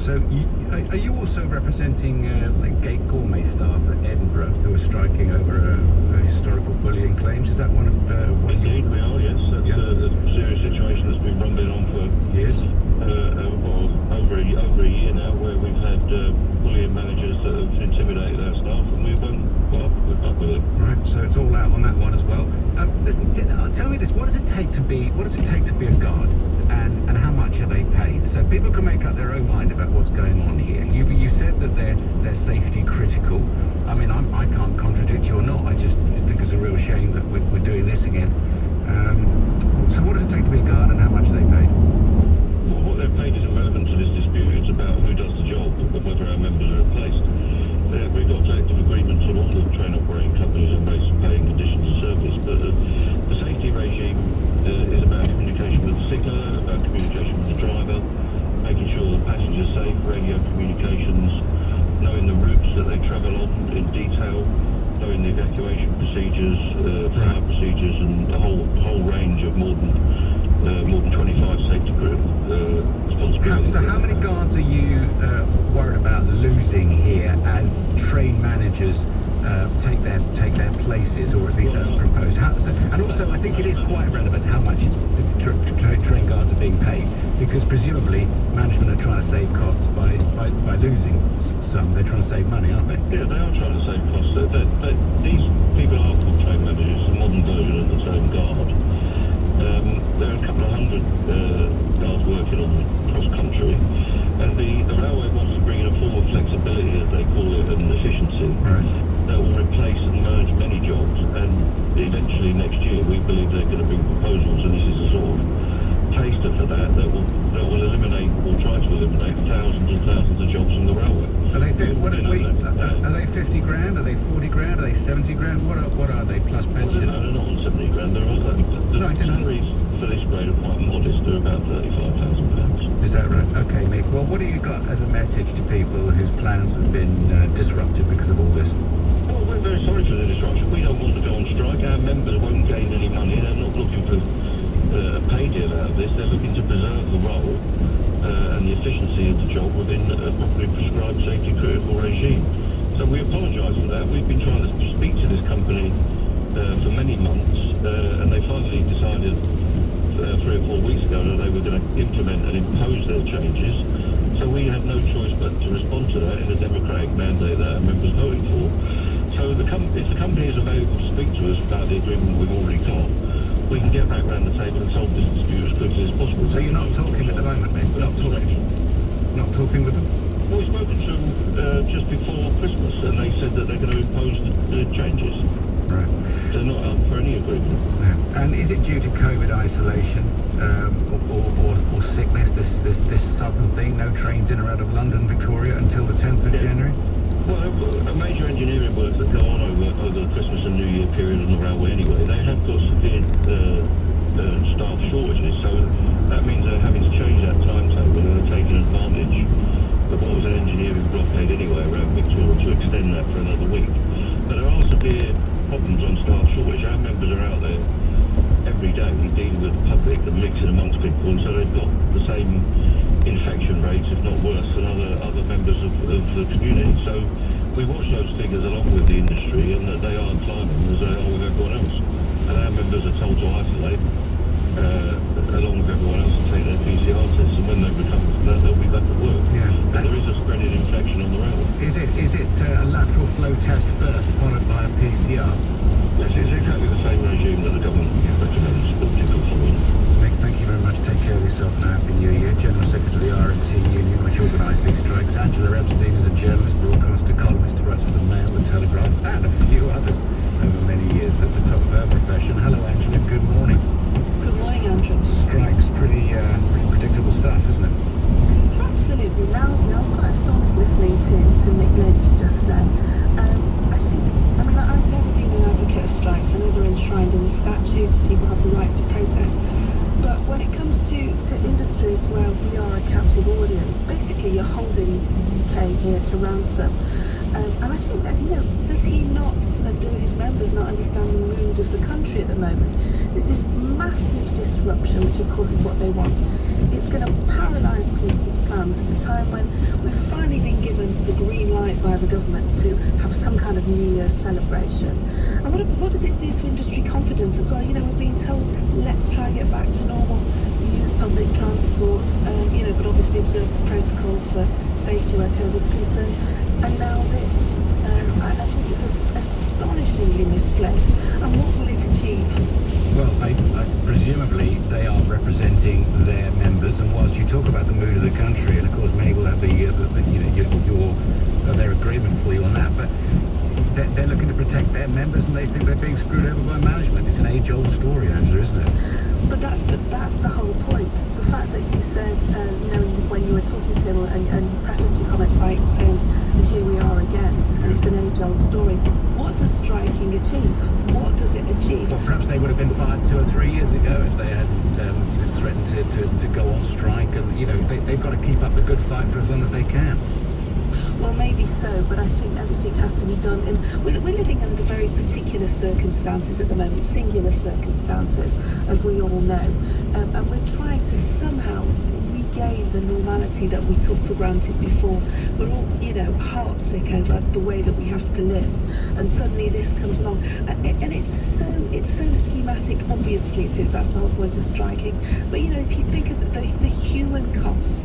So are you also representing like Gate Gourmet staff at Edinburgh who are striking over historical bullying claims? Is that one of Indeed, we are, yes. That's a serious situation that's been rumbling on for years? Over a year now, where we've had bullying managers that have intimidated our staff, and we won't put up with it. Right, so it's all out on that one as well. Listen, tell me this: what does it take to be a guard, and how much are they paid? So people can make up their own mind about what's going on here. You said that they're safety critical. I mean, I can't contradict you or not. I just think it's a real shame that we're doing this again. So what does it take to be a guard, and how much are they paid? Well, what they're paid is irrelevant to this dispute. It's about who does the job and whether our members are replaced. We've got collective agreements on all the train operating companies on rates of pay and conditions of service, but the safety regime is about communication with the signal, about communication with the driver, making sure the passengers are safe, radio communications, knowing the routes that they travel on in detail, knowing the evacuation procedures, fire procedures, and the whole range of more than 25 safety responsibilities. So how many guards are you worried about losing here as train managers take their places, or at least that's proposed? And also, I think it is quite relevant how much train guards are being paid, because presumably management are trying to save costs by losing some. They're trying to save money, aren't they? Yeah, they are trying to save costs. These people are called train managers, it's a modern version of the term guard. There are a couple of hundred guards working on cross country, and the railway wants to bring in a form of flexibility, as they call it, and efficiency, that will replace and merge many jobs. And eventually next year, we believe they're going to bring proposals, and this is a sort of taster for that will eliminate, or try to eliminate, thousands and thousands of jobs from the railway. Are they 50 grand? Are they 40 grand? Are they 70 grand? What are they plus pension? Well, they're not on 70 grand. The salaries for this grade are quite modest. They're about £35,000. Is that right? Okay, Mick. Well, what do you got as a message to people whose plans have been disrupted because of all this? Well, we're very sorry for the disruption. We don't want to go on strike. Our members won't gain any money. They're not looking for a pay deal out of this. They're looking to preserve the role and the efficiency of the job within a properly prescribed safety critical regime. So we apologise for that. We've been trying to speak to this company for many months, and they finally decided 3 or 4 weeks ago that they were going to implement and impose their changes. So we had no choice but to respond to that in a democratic mandate that our members voted for. So if the company is available to speak to us about the agreement we've already got, we can get back around the table and solve this dispute as quickly as possible. So you're not talking at the moment, Mick? Not talking with them? Well, we've spoken to them just before Christmas, and they said that they're going to impose the changes. Right. They're not up for any agreement. Yeah. And is it due to COVID isolation or sickness, this sudden thing? No trains in or out of London, Victoria until the 10th of January? Well, a major engineering work that go on over the Christmas and New Year period on the railway anyway, they have got severe staff shortages, so that means they're having to change that timetable, and they're taking advantage of what was an engineering blockade anyway around Victoria to extend that for another week. But there are severe problems on staff shortage. Our members are out there every day dealing with the public and mixing amongst people, and so they've got the same infection rates, if not worse, than other members of the community. So we watch those figures along with the industry, and that they are climbing as they are with everyone else. And our members are told to isolate along with everyone else and take their PCR tests, and when they recover from that, they'll be back at work. Yeah. And there is a spreading infection on the railway. Is it a lateral flow test first, followed by a PCR? Yes, it's exactly the same regime that the government recommends that people follow. Mick, thank you very much. Take care of yourself and a happy new year. General Secretary of the RMT Union, which organised these strikes. Angela Epstein is a journalist, broadcaster, columnist who writes for the Mail, the Telegraph, and a few others over many years at the top of her profession. Hello, Angela. Good morning. Good morning, Andrew. Strikes, pretty predictable stuff, isn't it? It's absolutely lousy. I was quite astonished listening to Mick Lynch just then. I've never been an advocate of strikes. I know they're enshrined in the statutes. People have the right to protest. But when it comes to industries where we are a captive audience, basically you're holding the UK here to ransom. And I think that, does he not, do his members not understand the mood of the country at the moment? There's this massive disruption, which of course is what they want. It's going to paralyse people's plans at a time when by the government to have some kind of New Year's celebration. And what does it do to industry confidence as well? You know, we're being told, let's try and get back to normal, use public transport, you know, but obviously observe the protocols for safety where COVID's concerned. And now this, I think it's astonishingly misplaced. And what will it achieve? Well, presumably they are representing their members, and whilst you talk about the mood of the country, and of course May will have their agreement for you on that, but they're looking to protect their members, and they think they're being screwed over by management. It's an age-old story, Angela, isn't it? But that's the whole point. The fact that you said, you know, when you were talking to him, and you prefaced your comments by saying, and here we are again, and it's an age-old story. What does striking achieve? What does it achieve? Well, perhaps they would have been fired 2 or 3 years ago if they hadn't threatened to go on strike, and you know they've got to keep up the good fight for as long as they can. Well, maybe so, but I think everything has to be done. And we're living under very particular circumstances at the moment, singular circumstances, as we all know. And we're trying to somehow regain the normality that we took for granted before. We're all, you know, heartsick over the way that we have to live. And suddenly this comes along. And it's so schematic. Obviously it is. That's the whole point of striking. But, you know, if you think of the human costs,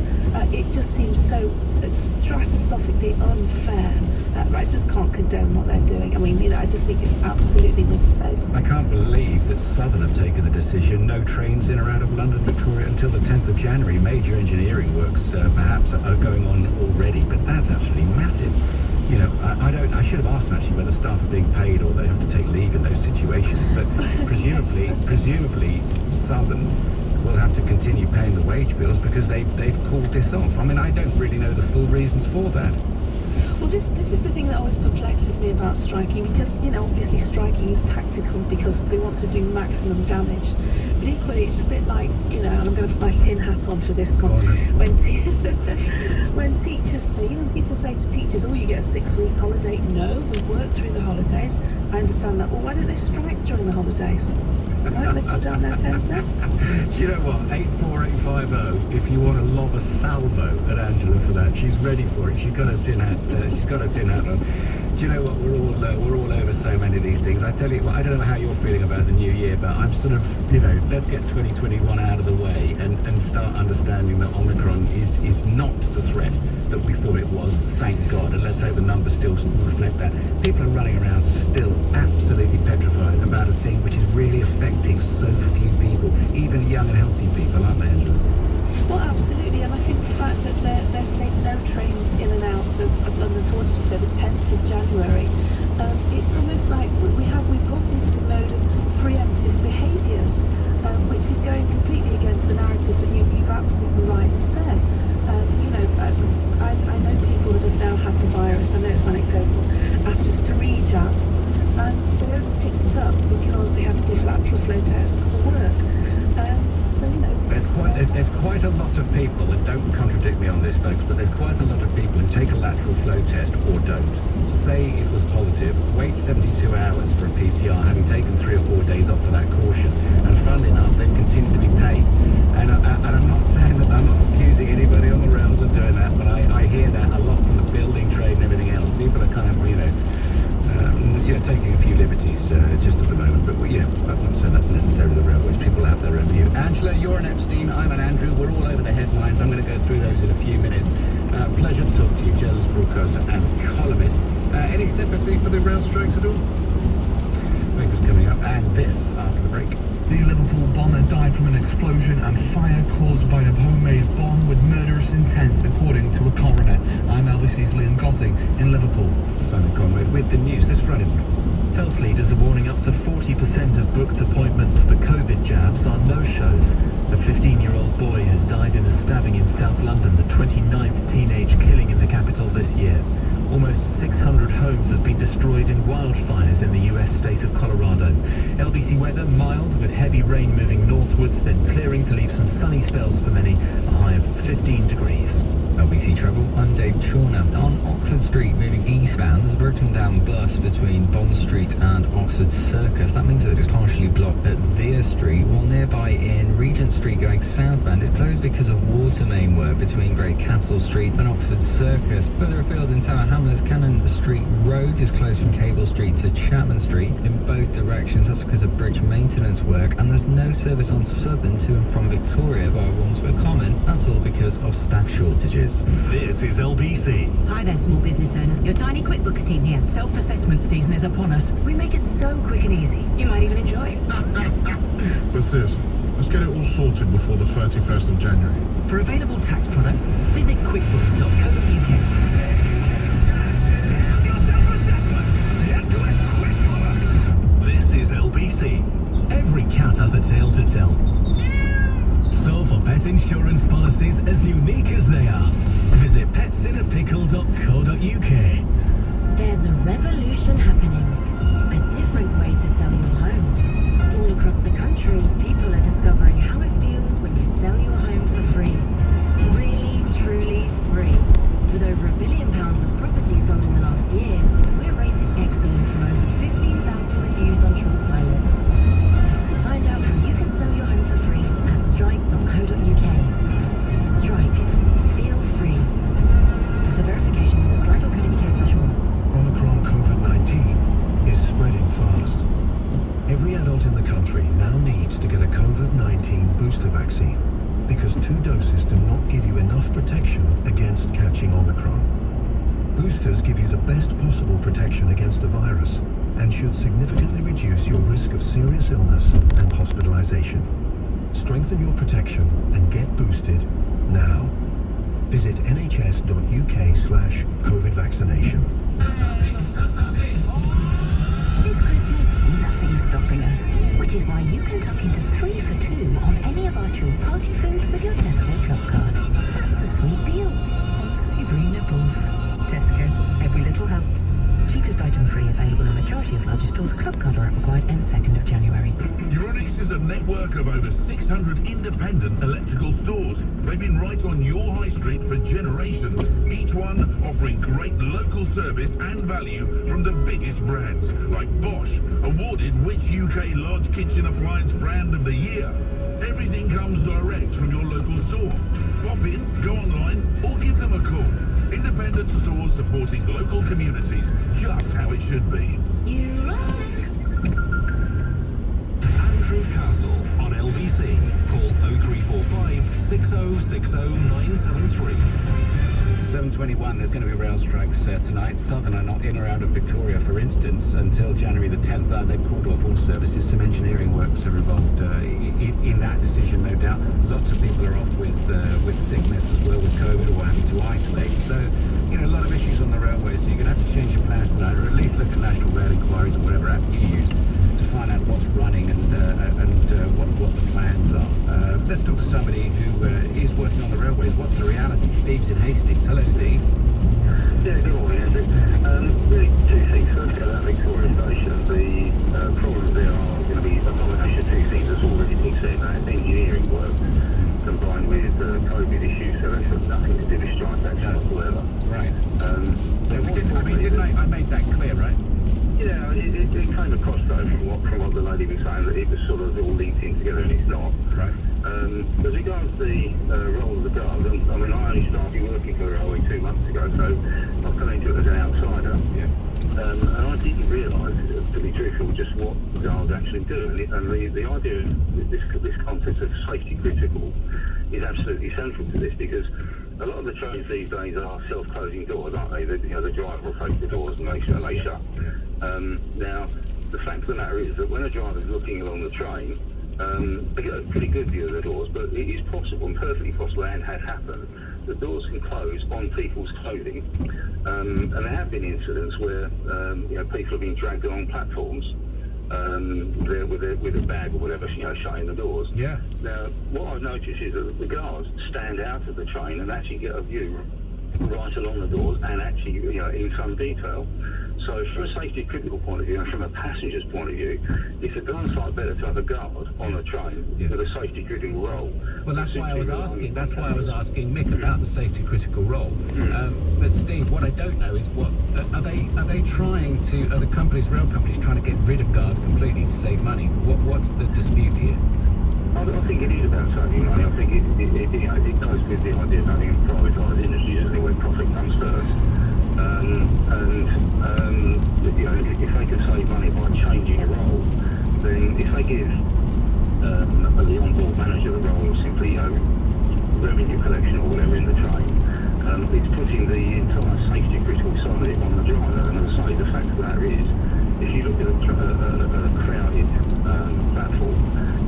it just seems so catastrophically unfair. I just can't condone what they're doing. I mean, you know, I just think it's absolutely misplaced. I can't believe that Southern have taken the decision, no trains in or out of London Victoria until the 10th of January. Major engineering works perhaps are going on already, but that's absolutely massive. You know, I should have asked them actually whether staff are being paid or they have to take leave in those situations, but presumably Southern will have to continue paying the wage bills because they've called this off. I mean, I don't really know the full reasons for that. Well, this is the thing that always perplexes me about striking, because, you know, obviously striking is tactical because we want to do maximum damage. But equally, it's a bit like, you know, and I'm going to put my tin hat on for this one. When teachers say, you know, people say to teachers, oh, you get a 6-week holiday. No, we work through the holidays. I understand that. Well, why don't they strike during the holidays? Why don't they put down their pens then? Do you know what? 84850. If you want to lob a salvo at Angela for that, she's ready for it. She's got her tin hat. She's got her tin hat on. Do you know what? We're all over so many of these things. I tell you what, I don't know how you're feeling about the new year, but I'm sort of, you know, let's get 2021 out of the way and start understanding that Omicron is not the threat that we thought it was. Thank God, and let's hope the numbers still reflect that. People are running around still absolutely petrified about a thing which is really affecting so few people, even young and healthy people, aren't they, Angela? Well, absolutely, and I think the fact that they're saying no trains in and out of London towards the 10th of January, it's almost like we've got into the mode of preemptive behaviours, which is going completely against the narrative that you've absolutely rightly said. You know, I know people that have now had the virus. I know it's anecdotal. After 3 jabs, and they only picked it up because they had to do lateral flow tests for work. So, you know, there's quite a lot of people, and don't contradict me on this, folks, but there's quite a lot of people who take a lateral flow test or don't, say it was positive, wait 72 hours for a PCR, having taken 3 or 4 days off for that caution, and funnily enough, they've continued to be paid. And I'm not saying that, I'm not accusing anybody on the rails of doing that, but I hear that a lot from the building trade and everything else. People are kind of, you know, taking a few liberties just at the moment, but I'm not saying that's necessarily the railways. People have their own view. Angela, you're an Epstein, I'm an Andrew. We're all over the headlines. I'm going to go through those in a few minutes. Pleasure to talk to you, journalist, broadcaster, and columnist. Any sympathy for the rail strikes at all? Papers coming up, and this after the break. The Liverpool bomber died from an explosion and fire caused by a homemade bomb with murderous intent, according to a coroner. I'm LBC's Liam Gotting in Liverpool. Simon Conway with the news this Friday. Health leaders are warning up to 40% of booked appointments for COVID jabs are no-shows. A 15-year-old boy has died in a stabbing in South London, the 29th teenage killing in the capital this year. Almost 600 homes have been destroyed in wildfires in the US state of Colorado. LBC weather mild with heavy rain moving northwards, then clearing to leave some sunny spells for many, a high of 15 degrees. LBC travel, I'm Dave. Dave Chorner. On Oxford Street, moving eastbound, there's a broken down bus between Bond Street and Oxford Circus. That means that it's partially blocked at Vere Street, while nearby in Regent Street going southbound is closed because of water main work between Great Castle Street and Oxford Circus. Further afield in Tower Hamlets, Cannon Street Road is closed from Cable Street to Chapman Street in both directions. That's because of bridge maintenance work, and there's no service on Southern to and from Victoria via Wandsworth Common. That's all because of staff shortages. This is LBC. Hi there, small business owner. Your tiny QuickBooks team here. Self-assessment season is upon us. We make it so quick and easy. You might even enjoy it. But seriously, let's get it all sorted before the 31st of January. For available tax products, visit quickbooks.co.uk. This is LBC. Every cat has a tale to tell. So for pet insurance policies as unique as they are, visit petsinnapickle.co.uk. There's a revolution happening. A different way to sell your home. All across the country, people are discovering how it feels when you sell your home for free. Really, truly free. With over £1 billion of property sold in the last year, we're rated excellent from over 15,000 reviews on Trustpilot. Find out how you can sell your home for free at strike.co.uk. Strike. Feel free. The verification is at strike.co.uk/more. Omicron COVID-19 is spreading fast. Every adult in the country now needs to get a COVID-19 booster vaccine because 2 doses do not give you enough protection against catching Omicron. Boosters give you the best possible protection against the virus and should significantly reduce your risk of serious illness and hospitalization. Strengthen your protection and get boosted now. Visit nhs.uk/COVID vaccination. This Christmas, nothing's stopping us. Which is why you can tuck into 3 for 2 on any of our chilled party food with your Tesco Club card. That's a sweet deal. On savoury nipples. Tesco, every little helps. Cheapest item free available in majority of larger stores. Club card are required end 2nd of January. Euronics is a network of over 600 independent electrical stores. They've been right on your high street for generations, each one offering great local service and value from the biggest brands, like Bosch, awarded which UK large kitchen appliance brand of the year. Everything comes direct from your local store. Pop in, go online, or give them a call. Independent stores supporting local communities, just how it should be. Euronics. Andrew Castle on LBC. Call 0345 6060973. 7:21, there's going to be rail strikes tonight. Southern are not in or out of Victoria, for instance, until January the 10th. They've called off all services. Some engineering works are involved in that decision, no doubt. Lots of people are off with sickness as well, with COVID, or having to isolate. So, a lot of issues on the railway. So you're going to have to change your plans tonight, or at least look at National Rail Inquiries or whatever app you use to find out what's running and what the plans are. Let's talk to somebody who is working on the railways. What's the reality? Steve's in Hastings. Hello, Steve. Yeah, good morning, Andrew. Really, 2 things. First, about Victoria Station. The problems there are going to be a combination of 2 things that's already been said. That's engineering work combined with COVID issues, so that's got nothing to do with strike action whatsoever. Right. I made that clear, right? Yeah, it came across though from what the lady was saying, that it was sort of all linked in together, and it's not. Right. As regards the role of the guard, I mean, I only started working for the railway 2 months ago, so I've come into it as an outsider. Yeah. And I didn't realise, to be truthful, just what the guards actually do. And the idea of this concept of safety critical is absolutely central to this, because a lot of the trains these days are self-closing doors, aren't they? The driver will face the doors and they shut. Now, the fact of the matter is that when a driver's looking along the train, they get a pretty good view of the doors, but it is possible, and perfectly possible, and has happened, that doors can close on people's clothing. And there have been incidents where people have been dragged along platforms with a bag or whatever, shutting the doors. Yeah. Now, what I've noticed is that the guards stand out of the train and actually get a view right along the doors, and actually, in some detail. So from a safety critical point of view and from a passenger's point of view, it's a darn sight better to have a guard on a train with a safety critical role. Well, that's why I was asking. That's why I was asking Mick about the safety critical role. But Steve, what I don't know is what are they trying to? Are the companies, rail companies, trying to get rid of guards completely to save money? What's the dispute here? I think it is about saving money. I think it goes with the idea of having a privatised industry, isn't it, where profit comes first. If they can save money by changing a role, then if they give the onboard manager the role of simply, revenue collection or whatever in the train, it's putting the entire safety critical side of it on the driver. And as I say, the fact of the matter is, if you look at a crowded platform,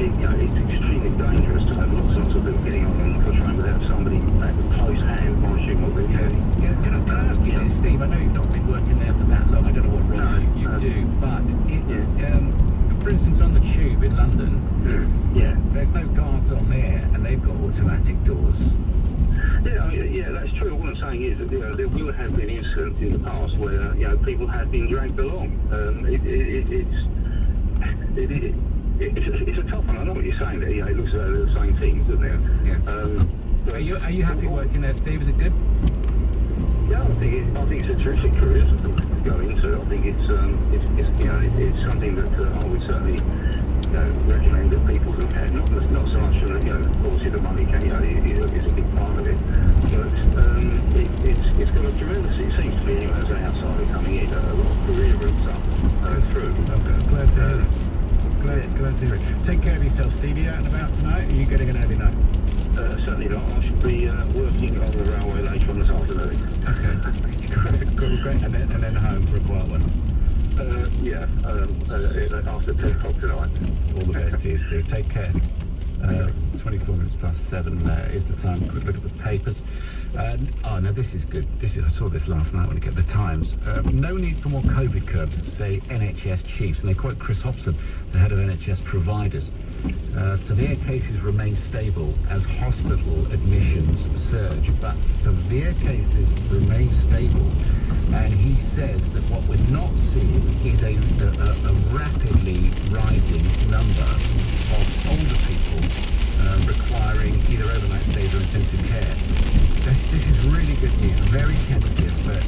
it's extremely dangerous to have lots and lots of people getting on the train without somebody at the close hand monitoring what they're doing. Yeah, can I ask you this, Steve? I know you've not been working there for that long. I don't know what role you do, but for instance, on the tube in London, there's no guards on there, and they've got automatic doors. Yeah, that's true. What I'm saying is that there will have been incidents in the past where people have been dragged along. It's a tough one. I know what you're saying there. It looks like they're the same things, doesn't it? Yeah. Are you happy working there, Steve? Is it good? Yeah, I think it's a terrific career to go into. I think it's something that I would certainly recommend that people look at. Not so much obviously the money is a big part of it, but it's got a tremendous. It seems to be anyway as an outsider coming in, a lot of career routes up through. Okay, glad to hear it. Glad to hear it. Take care of yourself, Steve. Are you out and about tonight, or are you getting an early night? Certainly not. I should be working on the railway later on this afternoon. Okay, great. And then home for a quiet one. After 10 o'clock tonight. All the best to you, Steve. Take care. 24 minutes past 7 is the time. Quick look at the papers. No, this is good. I saw this last night when I get the Times. No need for more COVID curbs, say NHS chiefs. And they quote Chris Hobson, the head of NHS providers. Severe cases remain stable as hospital admissions surge, but severe cases remain stable. And he says that what we're not seeing is a rapidly rising number of older people requiring either overnight stays or intensive care. This is really good news. Very tentative, but